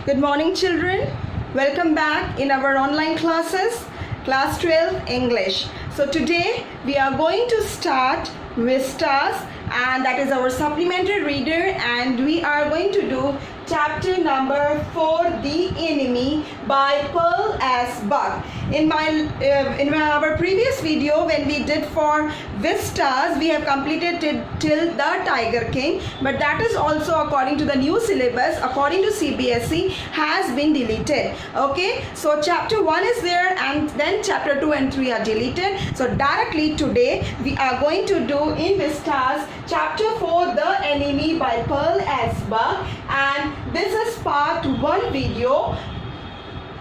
Good morning, children. Welcome back in our online classes, Class 12 English. So today we are going to start Vistas, and that is our supplementary reader, and we are going to do chapter number 4, The Enemy by Pearl S. Buck. In our previous video, when we did for Vistas, we have completed it till the Tiger King, but that is also according to the new syllabus, according to CBSE, has been deleted. Okay, so chapter 1 is there, and then chapter 2 and 3 are deleted. So directly today we are going to do in Vistas chapter 4, The Enemy by Pearl S. Buck, and this is part 1 video.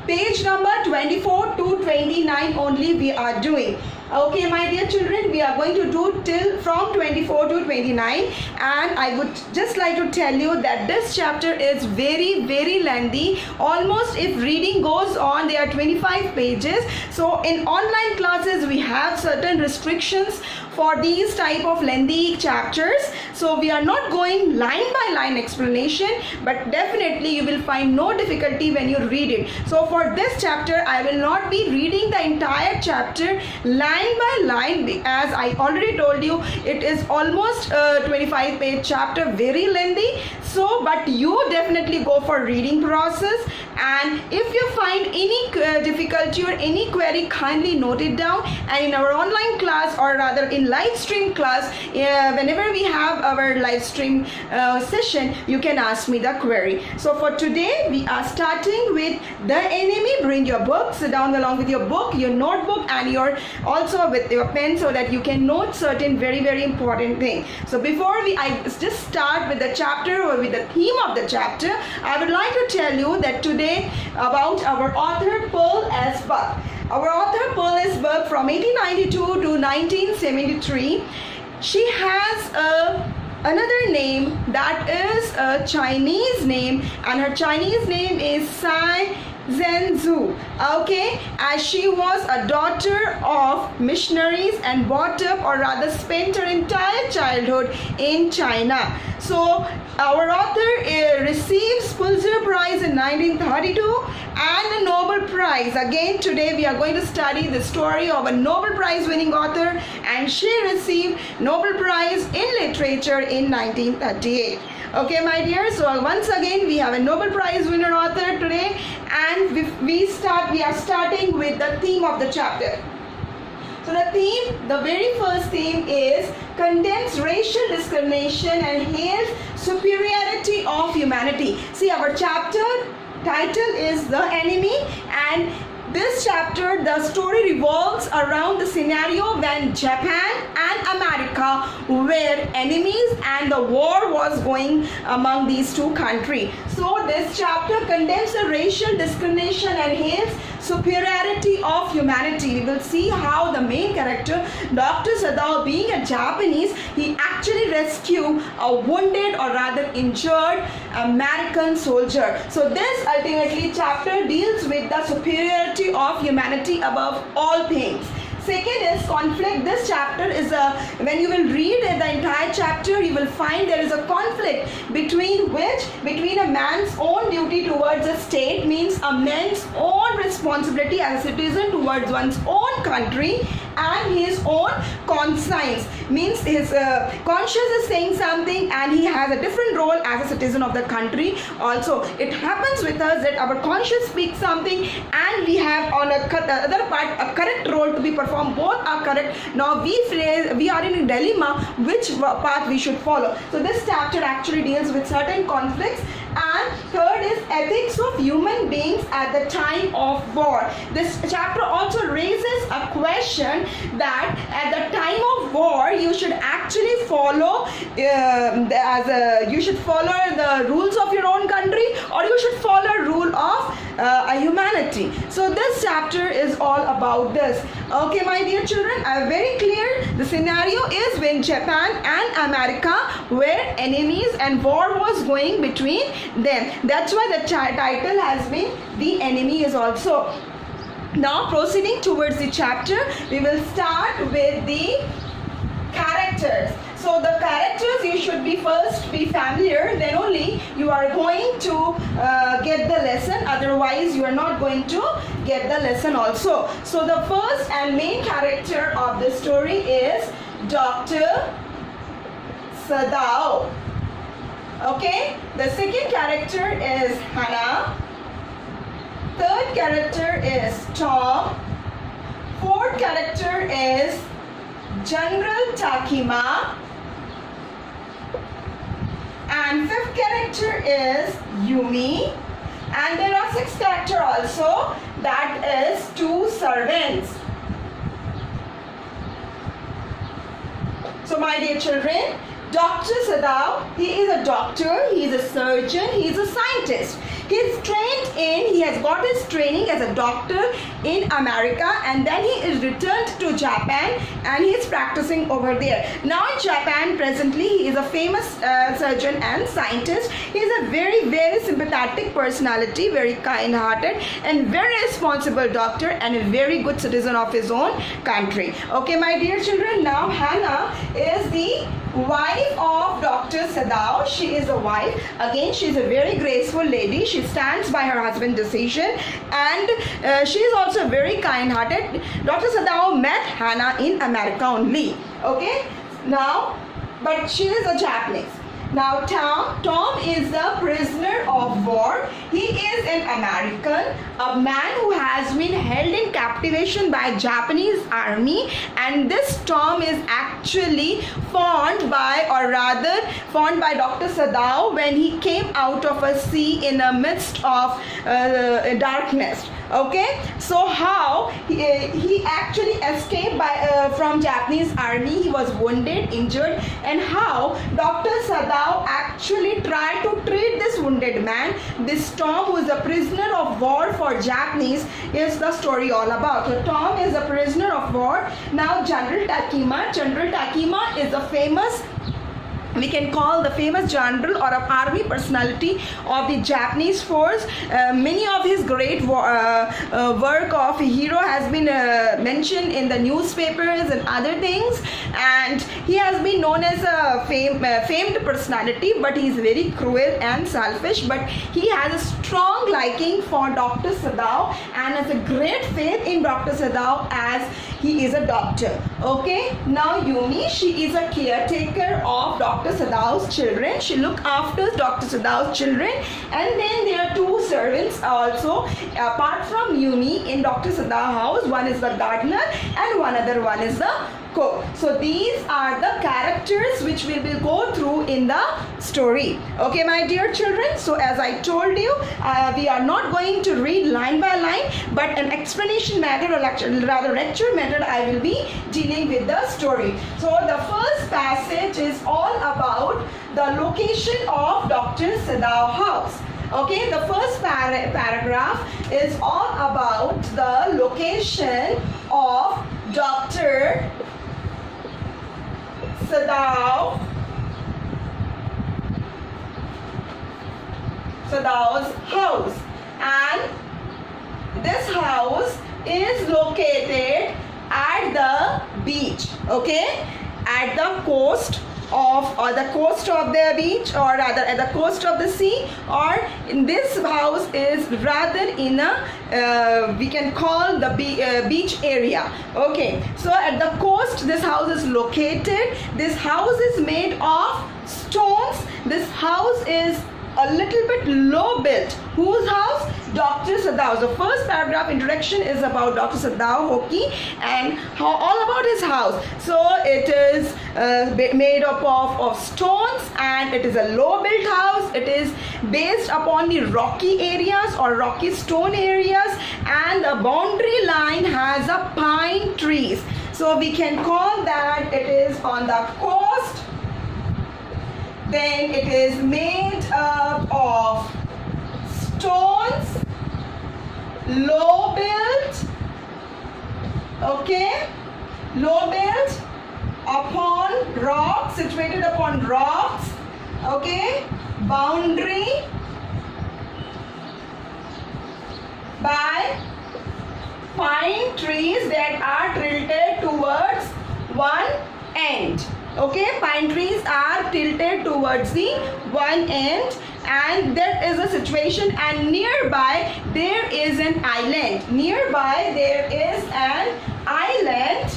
Page number 24 to 29 only we are doing. Okay, my dear children, we are going to do till from 24 to 29, and I would just like to tell you that this chapter is very lengthy. Almost, if reading goes on, there are 25 pages. So in online classes we have certain restrictions for these type of lengthy chapters, so we are not going line by line explanation, but definitely you will find no difficulty when you read it. So for this chapter I will not be reading the entire chapter line by line, as I already told you it is almost a 25 page chapter, very lengthy. So but you definitely go for reading process, and if you find any difficulty or any query, kindly note it down, and in our online class, or rather in live stream class, whenever we have our live stream session, you can ask me the query. So for today we are starting with The Enemy. Bring your book, sit down along with your book, your notebook, and your also with your pen, so that you can note certain very important things. So before I just start with the chapter or with the theme of the chapter, I would like to tell you that today about our author Pearl S. Buck. Our author Pearl S. Buck, from 1892 to 1973, she has another name that is a Chinese name, and her Chinese name is Tsai Zhenzu. Okay, as she was a daughter of missionaries and brought up, or rather spent her entire childhood in China. So our author receives Pulitzer Prize in 1932 and a Nobel Prize. Again, today we are going to study the story of a Nobel Prize winning author, and she received Nobel Prize in Literature in 1938. Okay, my dear, so once again we have a Nobel Prize winner author today, and we are starting with the theme of the chapter. So the very first theme is condemns racial discrimination and hails superiority of humanity. See, our chapter title is The Enemy, and this chapter, the story revolves around the scenario when Japan and America were enemies and the war was going among these two countries. So this chapter condemns the racial discrimination and hails superiority of humanity. We will see how the main character, Dr. Sadao, being a Japanese, he actually rescued a wounded, or rather injured, American soldier. So this ultimately chapter deals with the superiority of humanity above all things. Second is conflict. This chapter is when you will read the entire chapter, you will find there is a conflict between a man's own duty towards a state, means a man's own responsibility as a citizen towards one's own country, and his own conscience, means his conscience is saying something and he has a different role as a citizen of the country. Also, it happens with us that our conscience speaks something and we have on other part a correct role to be performed. Both are correct. Now we are in a dilemma which path we should follow. So this chapter actually deals with certain conflicts. And third is ethics of human beings at the time of war. This chapter also raises a question that at the time of war you should actually follow you should follow the rules of your own country, or you should follow rule of humanity. So this chapter is all about this. Okay, my dear children, very clear. The scenario is when Japan and America were enemies and war was going between them. That's why the title has been The Enemy is also. Now proceeding towards the chapter, we will start with the characters. So So the characters you should be first be familiar, then only you are going to get the lesson, otherwise you are not going to get the lesson also. So the first and main character of the story is Dr. Sadao. Okay, the second character is Hannah. Third character is Tom. Fourth character is General Takima. And fifth character is Yumi. And there are sixth character also, that is two servants. So my dear children, Dr. Sadao, he is a doctor, he is a surgeon, he is a scientist. He has got his training as a doctor in America, and then he is returned to Japan and he is practicing over there. Now in Japan presently he is a famous surgeon and scientist. He is a very, very sympathetic personality, very kind hearted and very responsible doctor and a very good citizen of his own country. Okay my dear children, now Hannah is the wife of Dr. Sadao. She is a wife. Again, she is a very graceful lady. She stands by her husband's decision, and she is also very kind-hearted. Dr. Sadao met Hannah in America only. Okay, now, but she is a Japanese. Now Tom is the prisoner of war. He is an American, a man who has been held in captivation by Japanese army, and this Tom is actually found by Dr. Sadao when he came out of a sea in the midst of darkness. Okay, so how he actually escaped from Japanese army. He was wounded, injured, and how Dr. Sadao actually tried to treat this wounded man. This Tom, who is a prisoner of war for Japanese, is the story all about. So Tom is a prisoner of war. Now General Takima is a famous, we can call the famous general or an army personality of the Japanese force. Many of his great work of hero has been mentioned in the newspapers and other things, and he has been known as a famed personality, but he is very cruel and selfish, but he has a strong liking for Dr. Sadao and has a great faith in Dr. Sadao as he is a doctor. Okay, now Yumi, she is a caretaker of Dr. Sadao's children. She looks after Dr. Sadao's children, and then there are two servants also apart from Yumi in Dr. Sadao's house. One is the gardener and one other one is the cook. So these are the characters which we will go through in the story. Okay my dear children, so as I told you, we are not going to read line by line, but an explanation method, or lecture method, I will be dealing with the story. So the first passage is all about the location of Dr. Sadao house. Okay, the first paragraph is all about the location of Dr. Sadao's house, and this house is located at the beach. Okay, at the coast of, or the coast of the beach, or rather at the coast of the sea, or in this house is rather in a we can call the beach area. Okay, so at the coast this house is located. This house is made of stones. This house is a little bit low built. Whose house? Dr. Sadao. The first paragraph introduction is about Dr. Sadao Hoki and all about his house. So it is made up of stones, and it is a low built house. It is based upon the rocky areas or rocky stone areas, and the boundary line has a pine trees. So we can call that it is on the coast. Then it is made up of stones, low built, okay, low built upon rocks, situated upon rocks, okay, boundary by pine trees that are tilted towards one end. Okay, pine trees are tilted towards the one end, and there is a situation, and nearby there is an island. Nearby there is an island.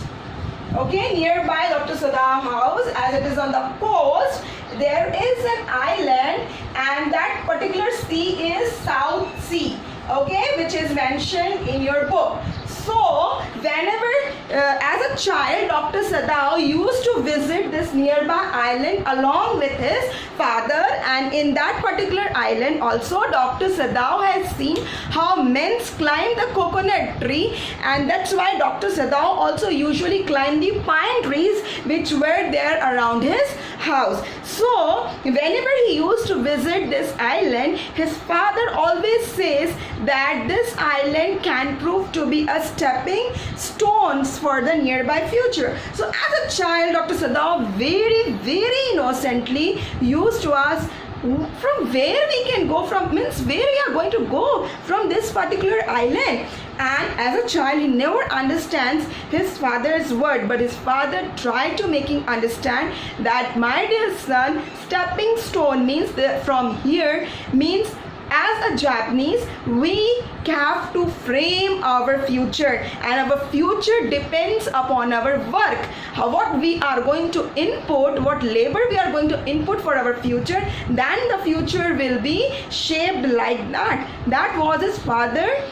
Okay, nearby Dr. Sadao house, as it is on the coast, there is an island, and that particular sea is South Sea. Okay, which is mentioned in your book. So, whenever as a child, Dr. Sadao used to visit this nearby island along with his father, and in that particular island also Dr. Sadao has seen how men climb the coconut tree, and that's why Dr. Sadao also usually climbed the pine trees which were there around his house. So, whenever he used to visit this island, his father always says that this island can prove to be a stepping stones for the nearby future. So as a child, Dr. Sadao very innocently used to ask, from where we can go from, means where we are going to go from this particular island. And as a child, he never understands his father's word, but his father tried to make him understand that, my dear son, stepping stone means that from here means, as a Japanese, we have to frame our future, and our future depends upon our work. What we are going to input, what labor we are going to input for our future, then the future will be shaped like that. That was his father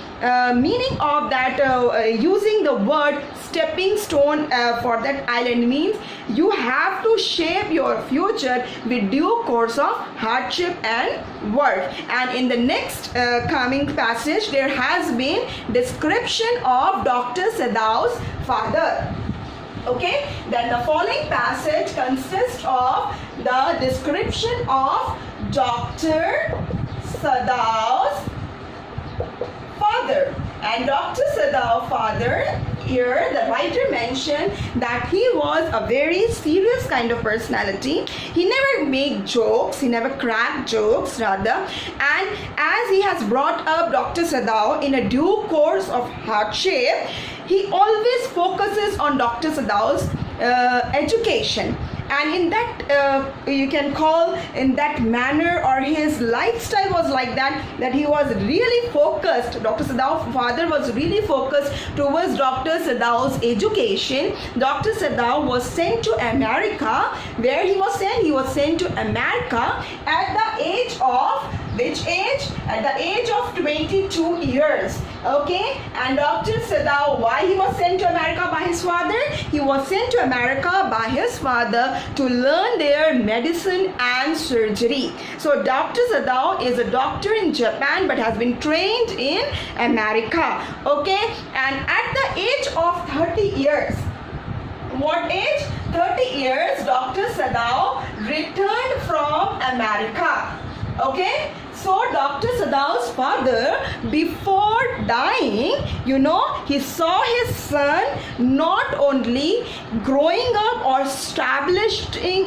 meaning of that using the word stepping stone for that island means you have to shape your future with due course of hardship and work. And in the next coming passage, there has been description of Dr. Sadao's father. Okay, then the following passage consists of the description of Dr. Sadao's father. And Dr. Sadao father, here the writer mentioned that he was a very serious kind of personality. He never made jokes, he never cracked jokes rather. And as he has brought up Dr. Sadao in a due course of hardship, he always focuses on Dr. Sadao's education. And in that, you can call in that manner, or his lifestyle was like that, that he was really focused. Dr. Sadao's father was really focused towards Dr. Sadao's education. Dr. Sadao was sent to America. Where he was sent? He was sent to America at the age of, which age? At the age of 22 years. Okay, and Dr. Sadao, why he was sent to America by his father? He was sent to America by his father to learn their medicine and surgery. So Dr. Sadao is a doctor in Japan but has been trained in America. Okay, and at the age of 30 years, what age? 30 years, Dr. Sadao returned from America. Okay, so Dr. Sadao's father, before dying, he saw his son not only growing up or establishing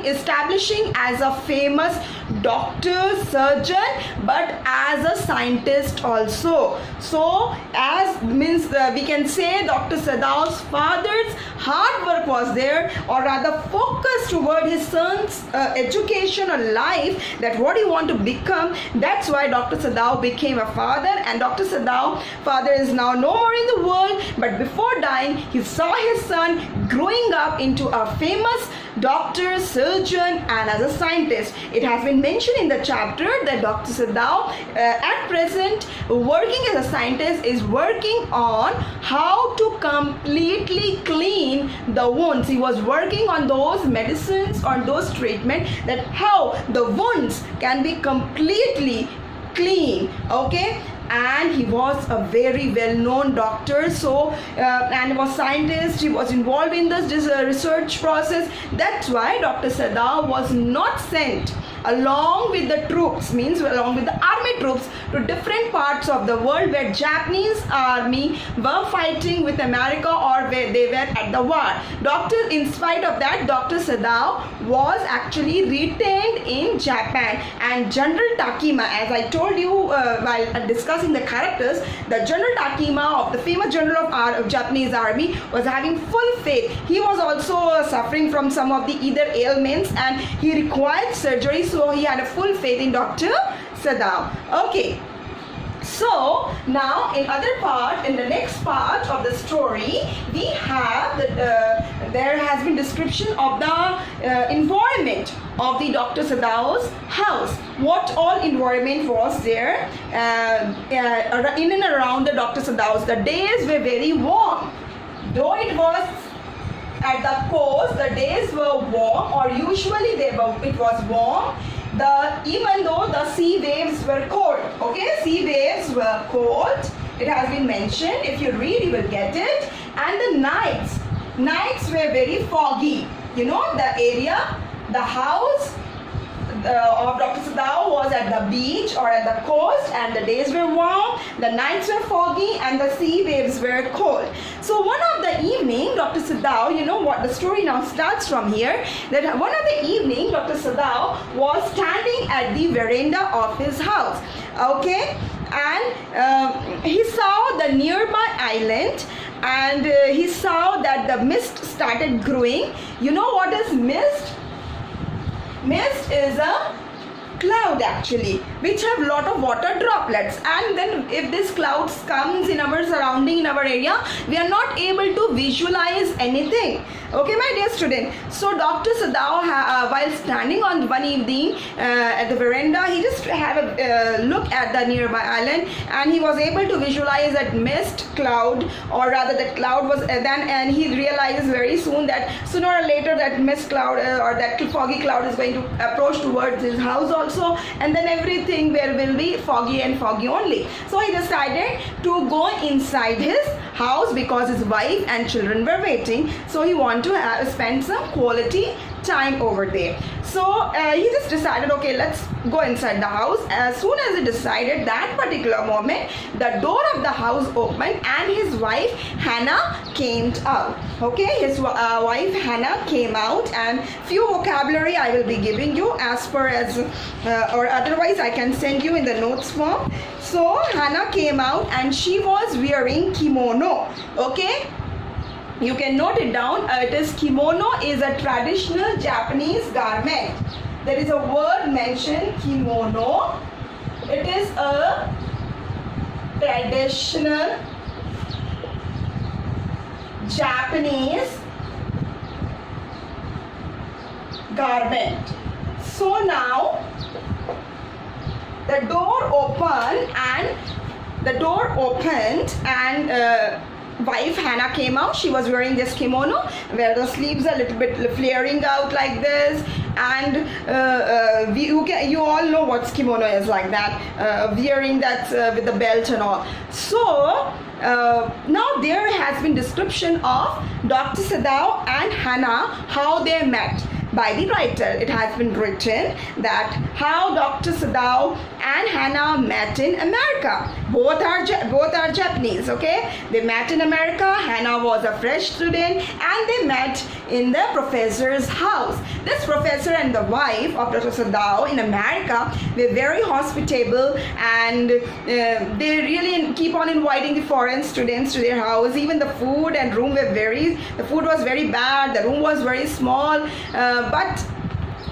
as a famous doctor, surgeon, but as a scientist also. So as means we can say Dr. Sadao's father's hard work was there, or rather focus toward his son's education or life, that what he want to become. That's why Dr. Sadao became a father, and Dr. Sadao father is now no more in the world, but before dying he saw his son growing up into a famous doctor, surgeon, and as a scientist. It has been mentioned in the chapter that Dr. Sadao at present working as a scientist is working on how to completely clean the wounds. He was working on those medicines or those treatment, that how the wounds can be completely clean. Okay, and he was a very well-known doctor, so and was scientist. He was involved in this research process. That's why Dr. Sadao was not sent along with the troops, means along with the army troops, to different parts of the world where Japanese army were fighting with America or where they were at the war. In spite of that, Dr. Sadao was actually retained in Japan, and General Takima, as I told you while discussing the characters, the General Takima of the famous general of Japanese army was having full faith. He was also suffering from some of the either ailments and he required surgery, so he had a full faith in Dr. Sadao. Okay. So now in the next part of the story, we have there has been description of the environment of the Dr. Sadao's house. What all environment was there in and around the Dr. Sadao's. The days were very warm. Though it was at the coast, the days were warm, or usually it was warm. Even though the sea waves were cold, okay, sea waves were cold, it has been mentioned. If you read, you will get it. And the nights were very foggy. You know, the area, the house of Dr. Sadao was at the beach or at the coast, and the days were warm, the nights were foggy, and the sea waves were cold. So one of the evening, Dr. Sadao, you know what, the story now starts from here, that one of the evening, Dr. Sadao was standing at the veranda of his house, okay, and he saw the nearby island, and he saw that the mist started growing. You know what is mist? Mist is a cloud actually, which have lot of water droplets, and then if this clouds comes in our surrounding, in our area, we are not able to visualize anything. Okay, my dear student. So Dr. Sadao, while standing on one evening at the veranda, he just had a look at the nearby island, and he was able to visualize that mist cloud, or rather that cloud was and he realizes very soon that sooner or later that mist cloud or that foggy cloud is going to approach towards his house also, and then everything will be foggy and foggy only. So he decided to go inside his house because his wife and children were waiting, so he wanted to spend some quality time over there. So he just decided, okay, let's go inside the house. As soon as he decided, that particular moment, the door of the house opened and his wife Hannah came out. Okay, his wife Hannah came out, and few vocabulary I will be giving you as per as or otherwise I can send you in the notes form. So Hannah came out and she was wearing kimono. Okay, you can note it down. It is kimono is a traditional Japanese garment. There is a word mentioned, kimono. It is a traditional Japanese garment. So now the door opened and wife Hannah came out. She was wearing this kimono where the sleeves are a little bit flaring out like this, and you all know what kimono is like that, wearing that with the belt and all. So now there has been description of Dr. Sadao and Hannah, how they met. By the writer, it has been written that how Dr. Sadao and Hannah met in America. Both are Japanese, okay? They met in America. Hannah was a fresh student and they met in the professor's house. This professor and the wife of Dr. Sadao in America were very hospitable, and they really keep on inviting the foreign students to their house. Even the food and room were the food was very bad, the room was very small, but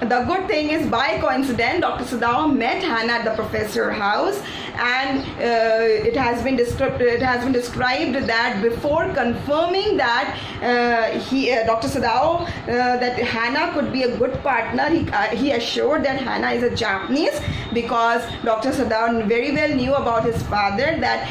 the good thing is, by coincidence, Dr. Sadao met Hannah at the professor's house, and it has been described that before confirming that Dr. Sadao that Hannah could be a good partner, he assured that Hannah is a Japanese, because Dr. Sadao very well knew about his father, that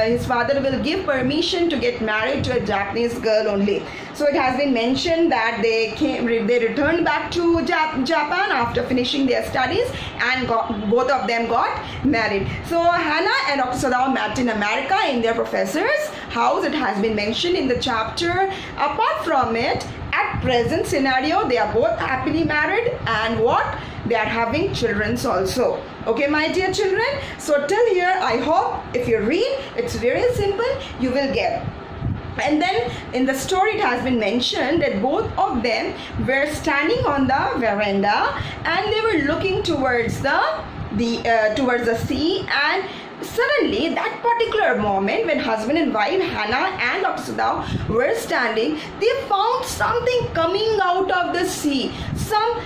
his father will give permission to get married to a Japanese girl only. So it has been mentioned that they returned back to Japan after finishing their studies, and both of them got married. So Hannah and Dr. Sadao met in America in their professor's house. It has been mentioned in the chapter. Apart from it, at present scenario, they are both happily married, and what they are having children also. Okay, my dear children, so till here I hope if you read, it's very simple, you will get. And then in the story it has been mentioned that both of them were standing on the veranda and they were looking towards the sea, and suddenly that particular moment when husband and wife Hannah and Dr. Sadao were standing, they found something coming out of the sea, some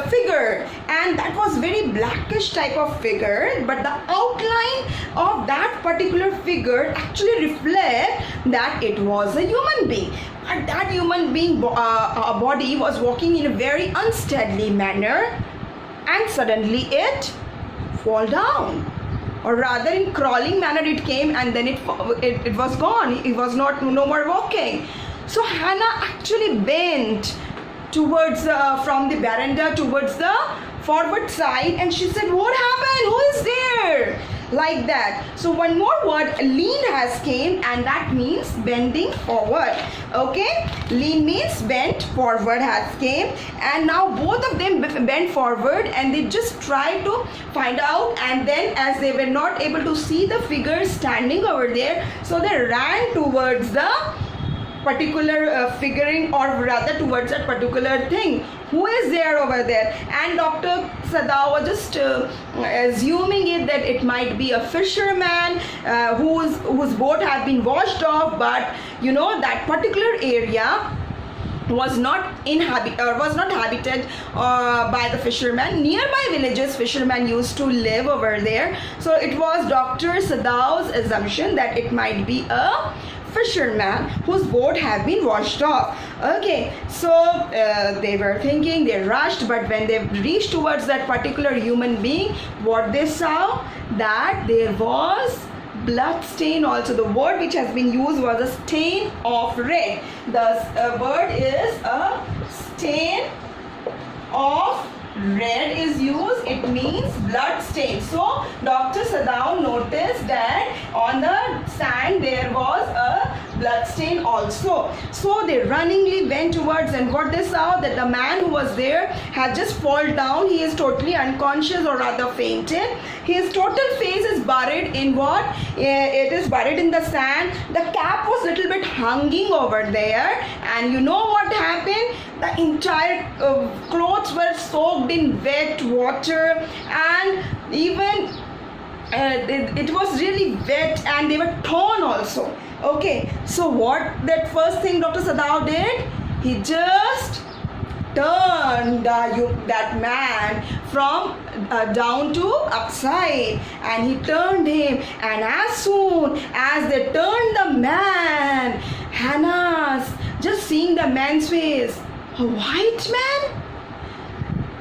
figure, and that was very blackish type of figure, but the outline of that particular figure actually reflect that it was a human being. And that human being body was walking in a very unsteadily manner, and suddenly it fall down, or rather in crawling manner it came, and then it was gone. It was no more walking. So Hannah actually bent towards from the veranda towards the forward side, and she said, what happened, who is there, like that. So one more word, lean, has came, and that means bending forward. Okay, lean means bent forward has came, and now both of them bent forward and they just tried to find out, and then as they were not able to see the figure standing over there, so they ran towards the particular figuring, or rather towards that particular thing, who is there over there. And Dr. Sadao was just assuming it that it might be a fisherman whose boat had been washed off, but you know that particular area was not habited by the fishermen. Nearby villages fishermen used to live over there, so it was Dr. Sadao's assumption that it might be a fisherman whose boat had been washed off. Okay, so they were thinking, they rushed, but when they reached towards that particular human being, what they saw, that there was blood stain also. The word which has been used was a stain of red. The word is a stain of red is used. It means blood stain. So Dr. Sadao noticed that on the sand there was a blood stain also. So they runningly went towards, and what they saw, that the man who was there had just fallen down. He is totally unconscious, or rather fainted. His total face is buried in what? It is buried in the sand. The cap was little bit hanging over there, and you know what happened? The entire clothes were soaked in wet water, and even it was really wet, and they were torn also. Okay, so what that first thing Dr. Sadao did, he just turned that man from down to upside, and he turned him, and as soon as they turned the man, Hannah's just seeing the man's face, a white man.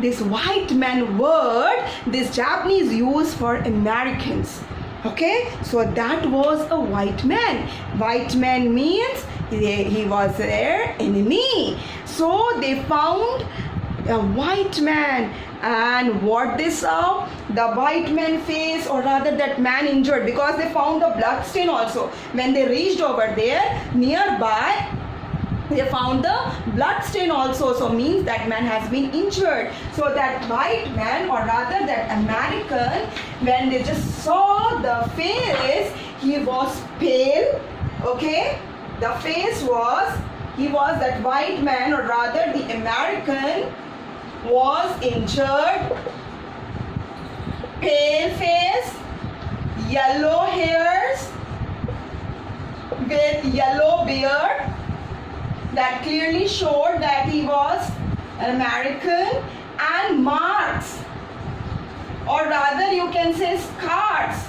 This white man word, this Japanese use for Americans. Okay, so that was a white man. White man means he was their enemy. So they found a white man, and what they saw, the white man face, or rather that man injured, because they found the blood stain also. When they reached over there nearby, they found the blood stain also, so means that man has been injured. So that white man, or rather that American, when they just saw the face, he was pale. Okay, the face was, that white man, or rather the American, was injured, pale face, yellow hairs, with yellow beard, that clearly showed that he was an American, and marks, or rather you can say scars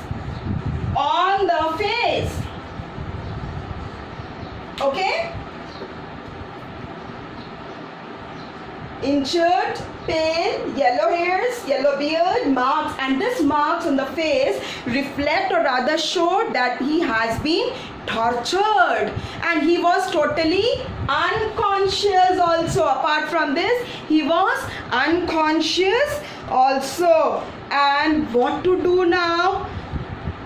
on the face. Okay, injured, pale, yellow hairs, yellow beard, marks, and this marks on the face reflect, or rather show, that he has been tortured, and he was totally unconscious also. Apart from this, he was unconscious also. And what to do now?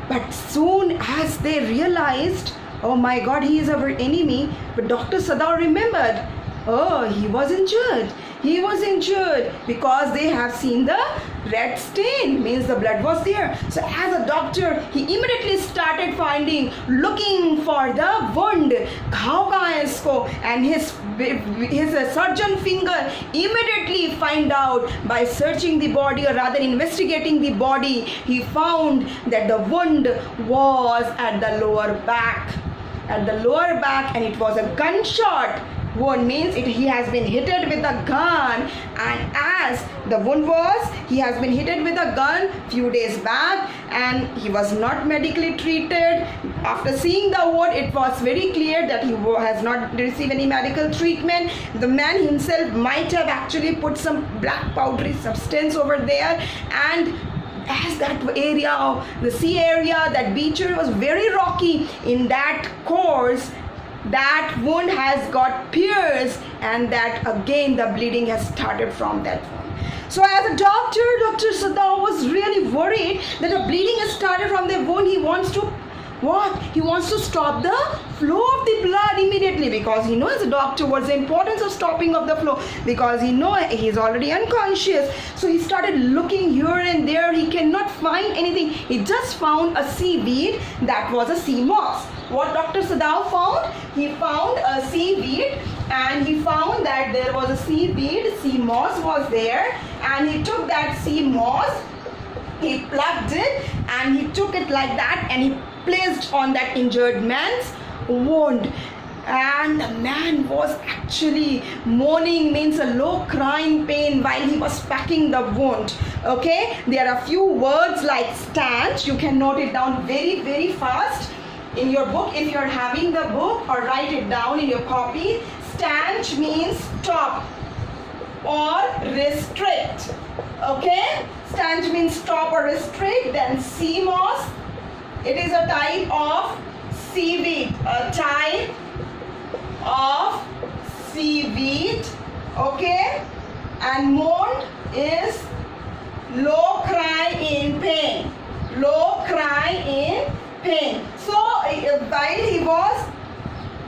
But soon as they realized, oh my God, he is our enemy, but Dr. Sadao remembered Oh, he was injured. He was injured because they have seen the red stain, means the blood was there. So as a doctor, he immediately started looking for the wound. घाव कहाँ है इसको? And his surgeon finger immediately find out by searching the body, or rather investigating the body. He found that the wound was at the lower back. At the lower back, and it was a gunshot wound, means he has been hit with a gun, and as the wound was, he has been hit with a gun few days back, and he was not medically treated. After seeing the wound, it was very clear that he has not received any medical treatment. The man himself might have actually put some black powdery substance over there, and as that area, the sea area, that beach area was very rocky, in that course that wound has got pierced, and that again the bleeding has started from that wound. So as a doctor, Dr. Sadao was really worried that the bleeding has started from the wound. He wants to what? He wants to stop the flow of the blood immediately, because he knows, the doctor, what's the importance of stopping of the flow, because he knows he's already unconscious. So he started looking here and there. He cannot find anything. He just found a seaweed that was a sea moss. What Dr. Sadao found? He found a seaweed, and he found that there was a seaweed, sea moss was there, and he took that sea moss, he plucked it, and he took it like that, and he placed on that injured man's wound. And the man was actually moaning, means a low crying pain, while he was packing the wound. Okay, there are a few words like stanch. You can note it down very, very fast in your book if you're having the book, or write it down in your copy. Stanch means stop or restrict. Okay, stanch means stop or restrict. Then sea moss, it is a type of seaweed, a type of seaweed. Okay, and moan is low cry in pain. Low cry in pain. So while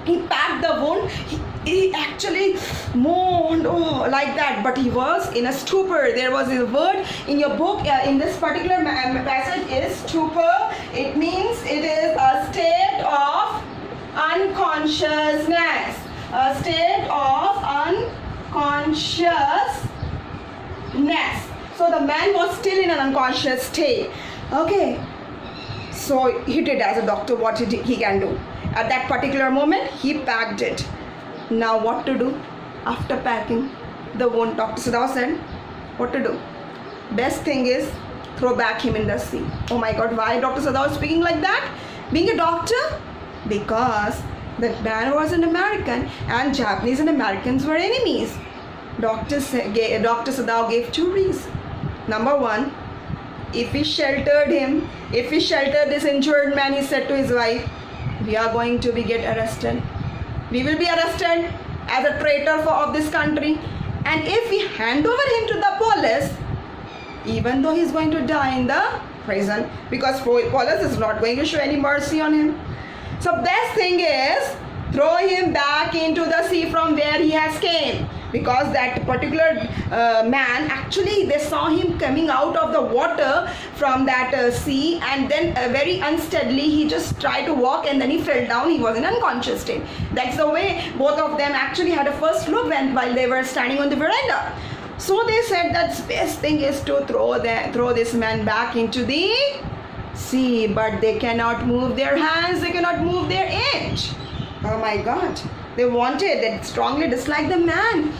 he packed the wound, he actually moaned, like that, but he was in a stupor. There was a word in your book, in this particular passage, is stupor. It means it is a state of unconsciousness. A state of unconsciousness. So the man was still in an unconscious state. Okay. So he did, as a doctor, what he can do. At that particular moment, he packed it. Now what to do? After packing the wound, Dr. Sadao said, what to do? Best thing is throw back him in the sea. Oh my God, why Dr. Sadao is speaking like that? Being a doctor? Because that man was an American, and Japanese and Americans were enemies. Dr. Sadao gave two reasons. Number one, if we sheltered him, if we shelter this injured man, he said to his wife, we are going to get arrested. We will be arrested as a traitor of this country. And if we hand over him to the police, even though he's going to die in the prison, because police is not going to show any mercy on him. So best thing is throw him back into the sea from where he has came. Because that particular man, actually they saw him coming out of the water from that sea, and then very unsteadily he just tried to walk, and then he fell down. He was in unconscious state. That's the way both of them actually had a first look while they were standing on the veranda. So they said that the best thing is to throw this man back into the sea, but they cannot move their hands, they cannot move their inch. Oh my God. They strongly disliked the man.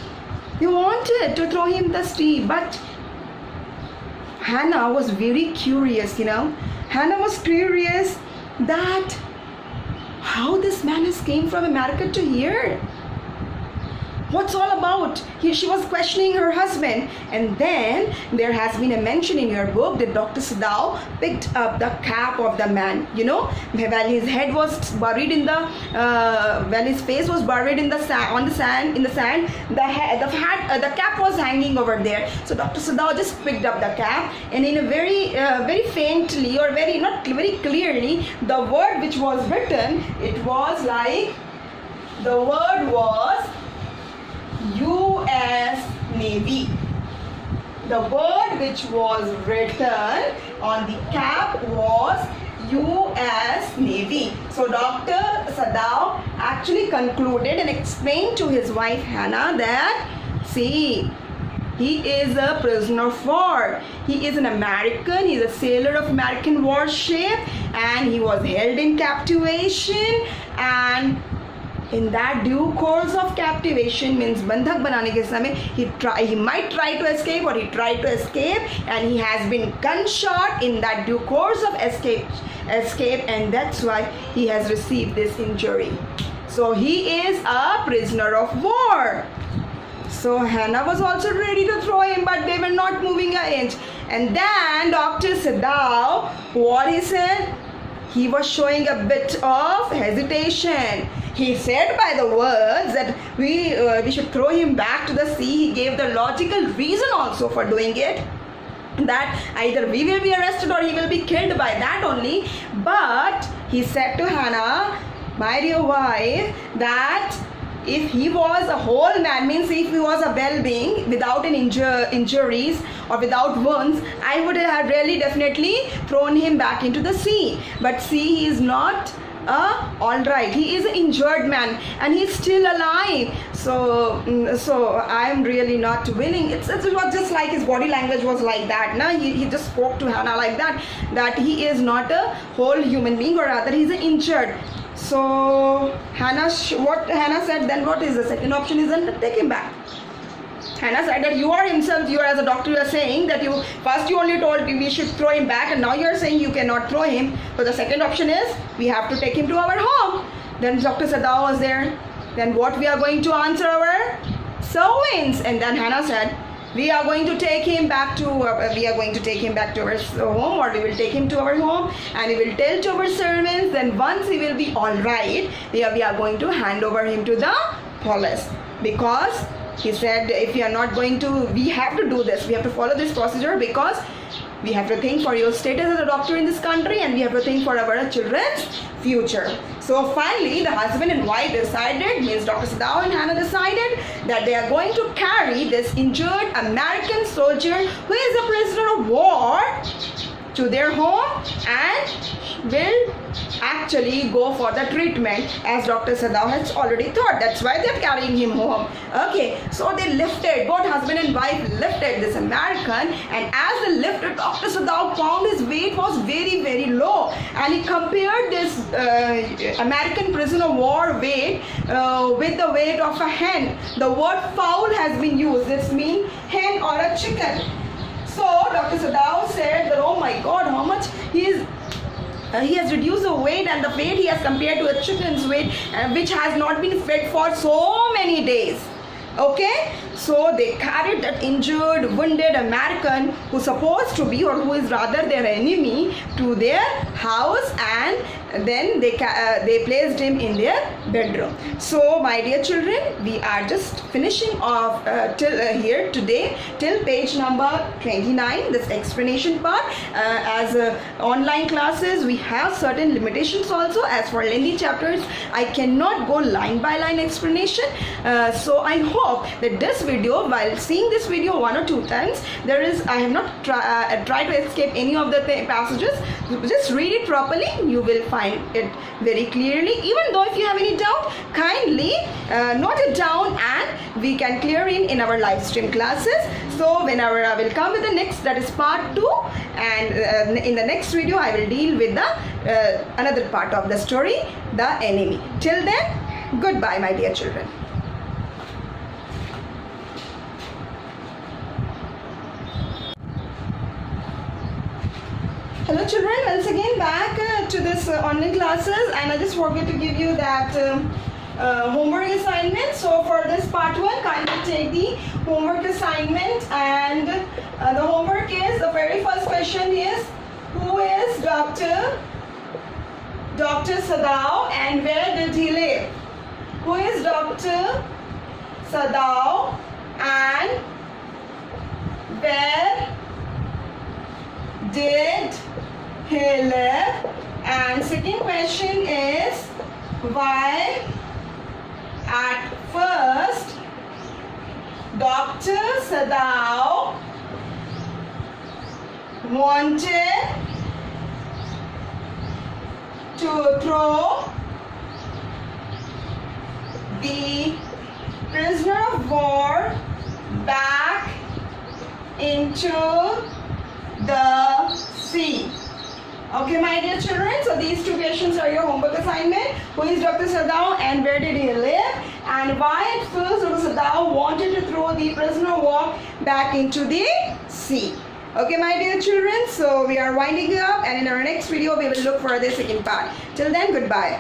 They wanted to throw him in the sea, but Hannah was very curious, Hannah was curious that how this man has came from America to here. What's all about? She was questioning her husband, and then there has been a mention in your book that Dr. Sadao picked up the cap of the man, while his head was buried in the, while his face was buried in the sand, the cap was hanging over there. So Dr. Sadao just picked up the cap, and in a very faintly, or not very clearly, the word which was written, it was like, the word was U.S. Navy. The word which was written on the cap was U.S. Navy. So Dr. Sadao actually concluded and explained to his wife Hannah that, see, he is a prisoner of war. He is an American. He is a sailor of American warship, and he was held in captivation. And in that due course of captivation, means bandhak banane ke samay, he might try to escape, or he tried to escape, and he has been gunshot in that due course of escape, and that's why he has received this injury. So he is a prisoner of war. So Hannah was also ready to throw him, but they were not moving an inch. And then Dr. Sadao, what he said? He was showing a bit of hesitation. He said by the words that we should throw him back to the sea. He gave the logical reason also for doing it, that either we will be arrested or he will be killed by that only. But he said to Hannah, my dear wife, that if he was a whole man, means if he was a well-being without any injuries or without wounds, I would have really definitely thrown him back into the sea. But see, he is not alright. He is an injured man and he's still alive. So I am really not willing. It was just like his body language was like that. No? He just spoke to Hannah like that he is not a whole human being, or rather he's injured. So what Hannah said then, what is the second option is then take him back. Hannah said that you are as a doctor, you are saying that first you only told we should throw him back, and now you are saying you cannot throw him. So the second option is we have to take him to our home. Then Dr. Sadao was there. Then what we are going to answer our servants? And then Hannah said, we are going to take him back to our home, or we will take him to our home and we will tell to our servants. Then once he will be all right, we are going to hand over him to the police, because he said if we are not going to, we have to do this, we have to follow this procedure, because we have to think for your status as a doctor in this country, and we have to think for our children's future. So finally the husband and wife decided, means Dr. Sadao and Hannah decided, that they are going to carry this injured American soldier who is a prisoner of war to their home, and will actually go for the treatment as Dr. Sadao has already thought. That's why they're carrying him home. Okay, so they lifted, both husband and wife lifted this American, and as they lifted, Dr. Sadao found his weight was very, very low, and he compared this American prisoner of war weight with the weight of a hen. The word fowl has been used. This means hen or a chicken. So Dr. Sadao said that, oh my God, how much he has reduced the weight, and the weight he has compared to a chicken's weight, which has not been fed for so many days. Okay, so they carried that injured, wounded American, who's supposed to be, or who is rather their enemy, to their house, and then they placed him in their bedroom. So my dear children, we are just finishing off here today till page number 29, this explanation part. As online classes, we have certain limitations also. As for lengthy chapters, I cannot go line by line explanation. So I hope that this video, while seeing this video one or two times, I have not tried to escape any of the passages. Just read it properly, you will find it very clearly. Even though if you have any doubt, kindly note it down, and we can clear in our live stream classes. So whenever I will come with the next, that is part 2, and in the next video I will deal with the another part of the story, the enemy. Till then, goodbye my dear children. Hello children, once again back to this online classes, and I just wanted to give you that homework assignment. So for this part 1, kindly take the homework assignment, and the homework is, the very first question is, who is Dr. Sadao and where did he live? Who is Dr. Sadao and where did he live? And second question is, why at first Dr. Sadao wanted to throw the prisoner of war back into the sea. Okay, my dear children, so these two questions are your homework assignment. Who is Dr. Sadao and where did he live? And why at first Dr. Sadao wanted to throw the prisoner of war back into the sea. Okay, my dear children, so we are winding up, and in our next video we will look for the second part. Till then, goodbye.